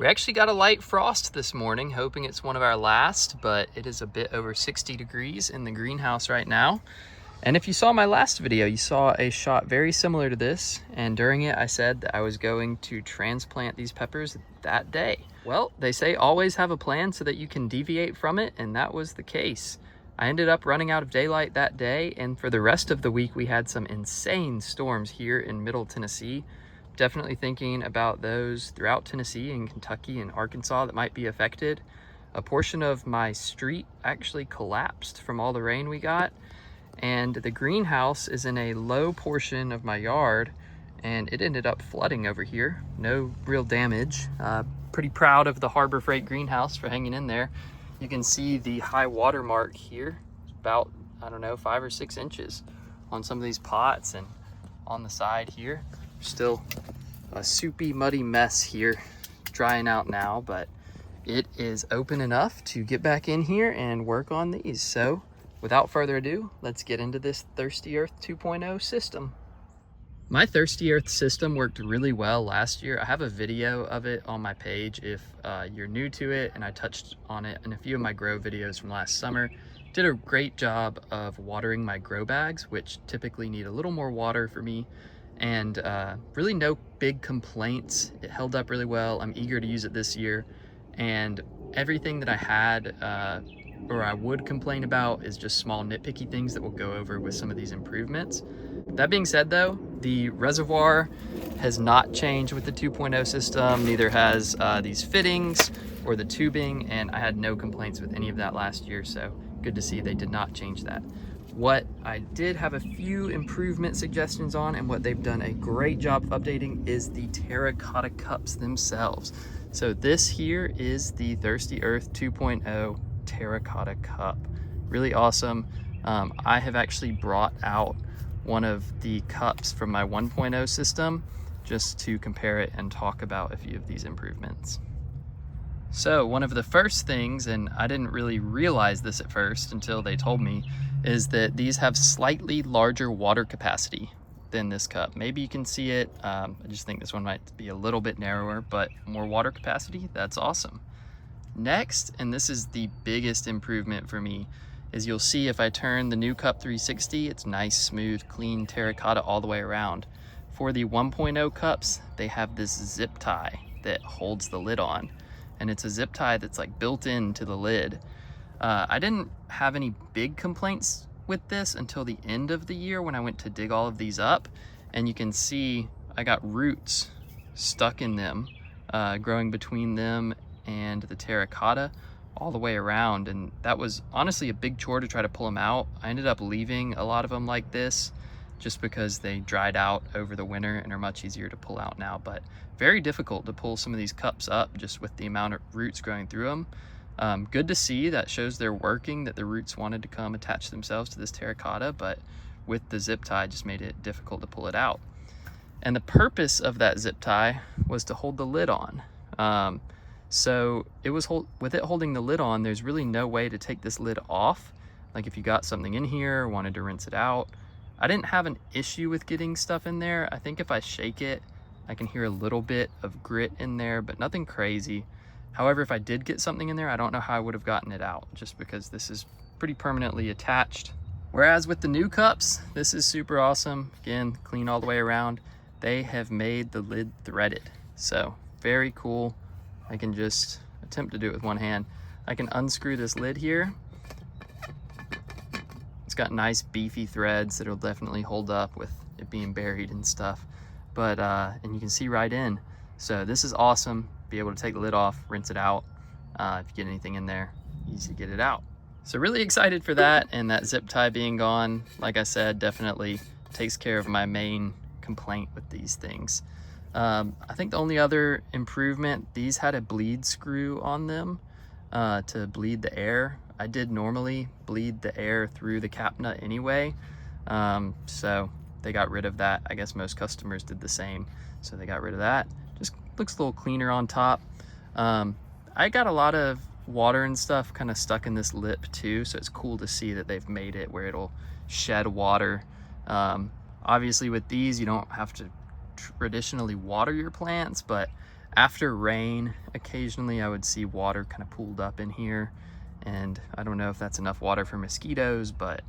We actually got a light frost this morning, hoping it's one of our last, but it is a bit over 60 degrees in the greenhouse right now. And if you saw my last video, you saw a shot very similar to this. And during it, I said that I was going to transplant these peppers that day. Well, they say always have a plan so that you can deviate from it, and that was the case. I ended up running out of daylight that day, and for the rest of the week, we had some insane storms here in Middle Tennessee. Definitely thinking about those throughout Tennessee and Kentucky and Arkansas that might be affected. A portion of my street actually collapsed from all the rain we got, and the greenhouse is in a low portion of my yard, and it ended up flooding over here. No real damage. Pretty proud of the Harbor Freight greenhouse for hanging in there. You can see the high water mark here, about, I don't know, 5 or 6 inches on some of these pots, and on the side here. Still a soupy, muddy mess here, drying out now, but it is open enough to get back in here and work on these. So without further ado, let's get into this Thirsty Earth 2.0 system. My Thirsty Earth system worked really well last year. I have a video of it on my page if you're new to it, and I touched on it in a few of my grow videos from last summer. Did a great job of watering my grow bags, which typically need a little more water for me, and really no big complaints. It held up really well. I'm eager to use it this year, and everything that I had or I would complain about is just small nitpicky things that we'll go over with some of these improvements. That being said though, the reservoir has not changed with the 2.0 system, neither has these fittings or the tubing, and I had no complaints with any of that last year, so good to see they did not change that. What I did have a few improvement suggestions on, and what they've done a great job of updating, is the terracotta cups themselves. So this here is the Thirsty Earth 2.0 terracotta cup. Really awesome. I have actually brought out one of the cups from my 1.0 system just to compare it and talk about a few of these improvements. So one of the first things, and I didn't really realize this at first until they told me, is that these have slightly larger water capacity than this cup. Maybe you can see it. I just think this one might be a little bit narrower, but more water capacity, that's awesome. Next, and this is the biggest improvement for me, is you'll see if I turn the new cup 360, it's nice, smooth, clean terracotta all the way around. For the 1.0 cups, they have this zip tie that holds the lid on, and it's a zip tie that's like built into the lid. I didn't have any big complaints with this until the end of the year when I went to dig all of these up, and you can see I got roots stuck in them, growing between them and the terracotta all the way around, and that was honestly a big chore to try to pull them out. I ended up leaving a lot of them like this just because they dried out over the winter and are much easier to pull out now, but very difficult to pull some of these cups up just with the amount of roots growing through them. Good to see. That shows they're working, that the roots wanted to come attach themselves to this terracotta, but with the zip tie just made it difficult to pull it out. And the purpose of that zip tie was to hold the lid on. So it was with it holding the lid on, there's really no way to take this lid off. Like if you got something in here, wanted to rinse it out. I didn't have an issue with getting stuff in there. I think if I shake it, I can hear a little bit of grit in there, but nothing crazy. However, if I did get something in there, I don't know how I would have gotten it out, just because this is pretty permanently attached. Whereas with the new cups, this is super awesome. Again, clean all the way around. They have made the lid threaded. So very cool. I can just attempt to do it with one hand. I can unscrew this lid here. It's got nice beefy threads that'll definitely hold up with it being buried and stuff. But, and you can see right in. So this is awesome. Be able to take the lid off, rinse it out. If you get anything in there, easy to get it out. So really excited for that, and that zip tie being gone, like I said, definitely takes care of my main complaint with these things. I think the only other improvement, these had a bleed screw on them to bleed the air. I did normally bleed the air through the cap nut anyway, so they got rid of that. I guess most customers did the same, so they got rid of that. Just looks a little cleaner on top. I got a lot of water and stuff kind of stuck in this lip too, so it's cool to see that they've made it where it'll shed water. Obviously with these you don't have to traditionally water your plants, but After rain, occasionally I would see water kind of pooled up in here, and I don't know if that's enough water for mosquitoes, but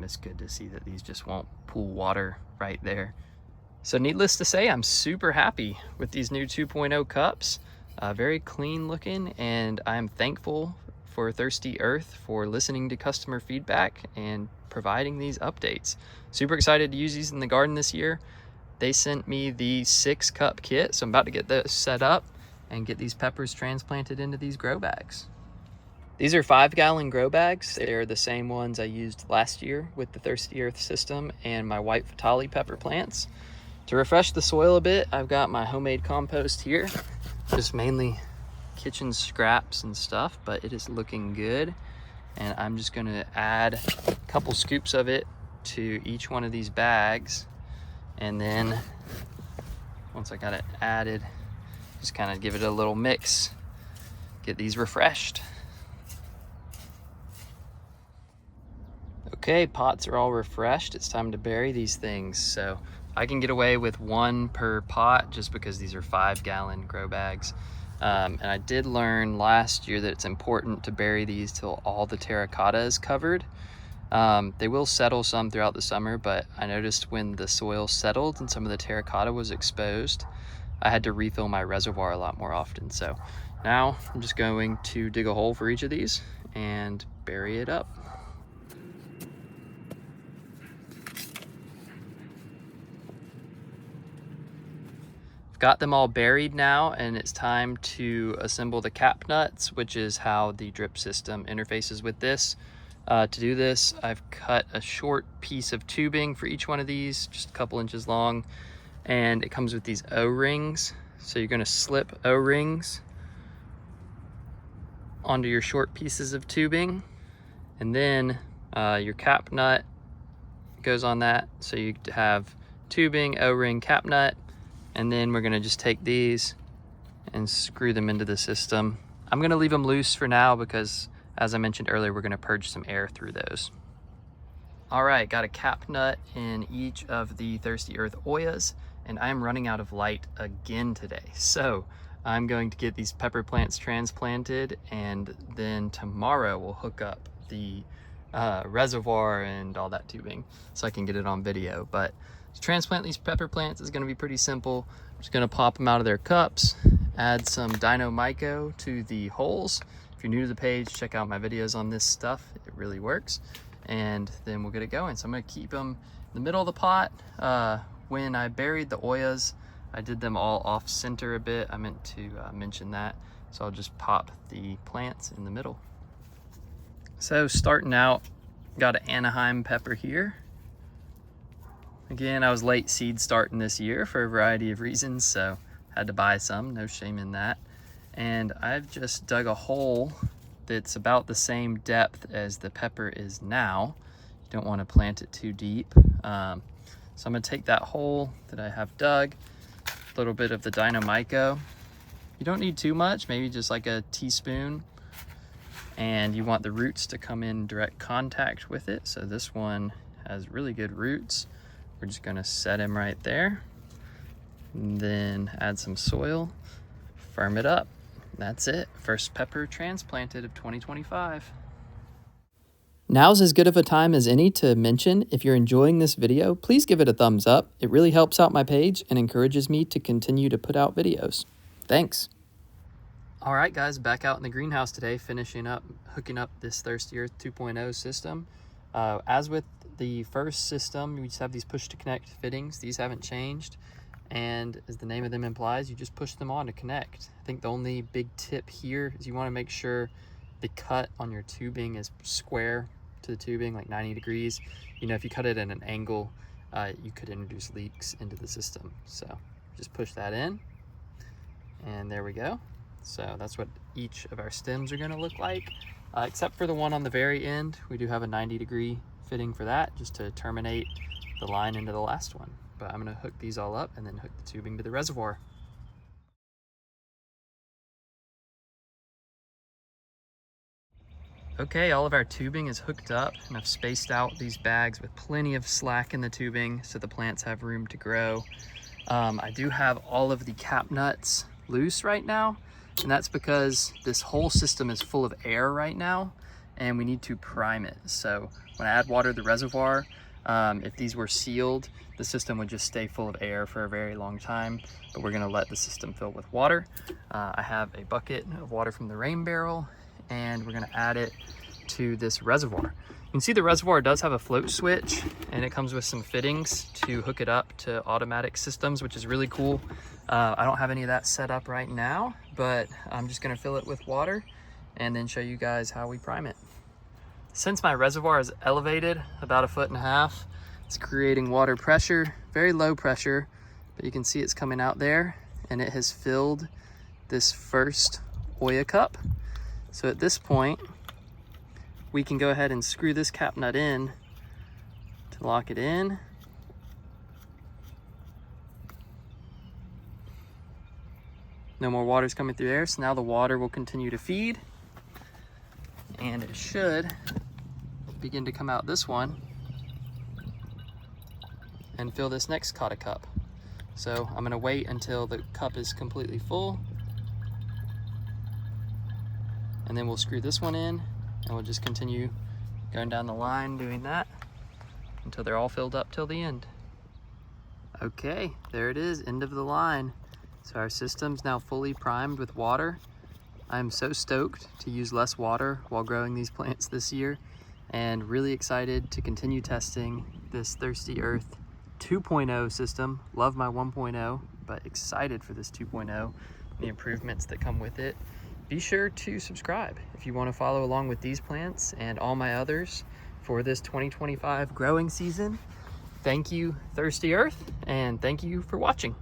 it's good to see that these just won't pool water right there. So needless to say, I'm super happy with these new 2.0 cups. Very clean looking, and I'm thankful for Thirsty Earth for listening to customer feedback and providing these updates. Super excited to use these in the garden this year. They sent me the 6-cup kit, so I'm about to get those set up and get these peppers transplanted into these grow bags. These are 5-gallon grow bags. They're the same ones I used last year with the Thirsty Earth system and my white Fatali pepper plants. To refresh the soil a bit, I've got my homemade compost here, just mainly kitchen scraps and stuff, but it is looking good. And I'm just gonna add a couple scoops of it to each one of these bags. And then once I got it added, just kind of give it a little mix, get these refreshed. Okay, pots are all refreshed. It's time to bury these things. So I can get away with 1 per pot just because these are 5-gallon grow bags. And I did learn last year that it's important to bury these till all the terracotta is covered. They will settle some throughout the summer, but I noticed when the soil settled and some of the terracotta was exposed, I had to refill my reservoir a lot more often. So now I'm just going to dig a hole for each of these and bury it up. Got them all buried now, and it's time to assemble the cap nuts, which is how the drip system interfaces with this. To do this, I've cut a short piece of tubing for each one of these, just a couple inches long, and it comes with these O-rings. So you're gonna slip O-rings onto your short pieces of tubing, and then your cap nut goes on that. So you have tubing, O-ring, cap nut, and then we're gonna just take these and screw them into the system. I'm gonna leave them loose for now because, as I mentioned earlier, we're gonna purge some air through those. All right, got a cap nut in each of the Thirsty Earth Ollas, and I'm running out of light again today. So I'm going to get these pepper plants transplanted, and then tomorrow we'll hook up the reservoir and all that tubing so I can get it on video. But to transplant these pepper plants is going to be pretty simple. I'm just going to pop them out of their cups, add some Dino-Myco to the holes. If you're new to the page, check out my videos on this stuff. It really works. And then we'll get it going. So I'm going to keep them in the middle of the pot. When I buried the Ollas, I did them all off center a bit. I meant to mention that. So I'll just pop the plants in the middle. So starting out, got an Anaheim pepper here. Again, I was late seed starting this year for a variety of reasons, so had to buy some, no shame in that. And I've just dug a hole that's about the same depth as the pepper is now. You don't want to plant it too deep. So I'm gonna take that hole that I have dug, a little bit of the Dino-Myco. You don't need too much, maybe just like a teaspoon. And you want the roots to come in direct contact with it. So this one has really good roots. We're just gonna set him right there. And then add some soil, firm it up. That's it, first pepper transplanted of 2025. Now's as good of a time as any to mention, if you're enjoying this video, please give it a thumbs up. It really helps out my page and encourages me to continue to put out videos. Thanks. All right, guys, back out in the greenhouse today, finishing up, hooking up this Thirsty Earth 2.0 system. As with the first system, we just have these push to connect fittings. These haven't changed. And as the name of them implies, you just push them on to connect. I think the only big tip here is you want to make sure the cut on your tubing is square to the tubing, like 90 degrees. You know, if you cut it at an angle, you could introduce leaks into the system. So just push that in, and there we go. So that's what each of our stems are going to look like, except for the one on the very end. We do have a 90-degree fitting for that, just to terminate the line into the last one. But I'm going to hook these all up and then hook the tubing to the reservoir. Okay, all of our tubing is hooked up, and I've spaced out these bags with plenty of slack in the tubing so the plants have room to grow. I do have all of the cap nuts loose right now, and that's because this whole system is full of air right now, and we need to prime it. So when I add water to the reservoir, if these were sealed, the system would just stay full of air for a very long time, but we're gonna let the system fill with water. I have a bucket of water from the rain barrel, and we're gonna add it to this reservoir. You can see the reservoir does have a float switch, and it comes with some fittings to hook it up to automatic systems, which is really cool. I don't have any of that set up right now, but I'm just gonna fill it with water and then show you guys how we prime it. Since my reservoir is elevated about 1.5 feet, it's creating water pressure, very low pressure, but you can see it's coming out there, and it has filled this first Olla cup. So at this point, we can go ahead and screw this cap nut in to lock it in. No more water's coming through there, so now the water will continue to feed, and it should begin to come out this one and fill this next cotta cup. So I'm gonna wait until the cup is completely full, and then we'll screw this one in, and we'll just continue going down the line doing that until they're all filled up till the end. Okay, there it is, end of the line. So our system's now fully primed with water. I'm so stoked to use less water while growing these plants this year, and really excited to continue testing this Thirsty Earth 2.0 system. Love my 1.0, but excited for this 2.0, the improvements that come with it. Be sure to subscribe if you want to follow along with these plants and all my others for this 2025 growing season. Thank you, Thirsty Earth, and thank you for watching.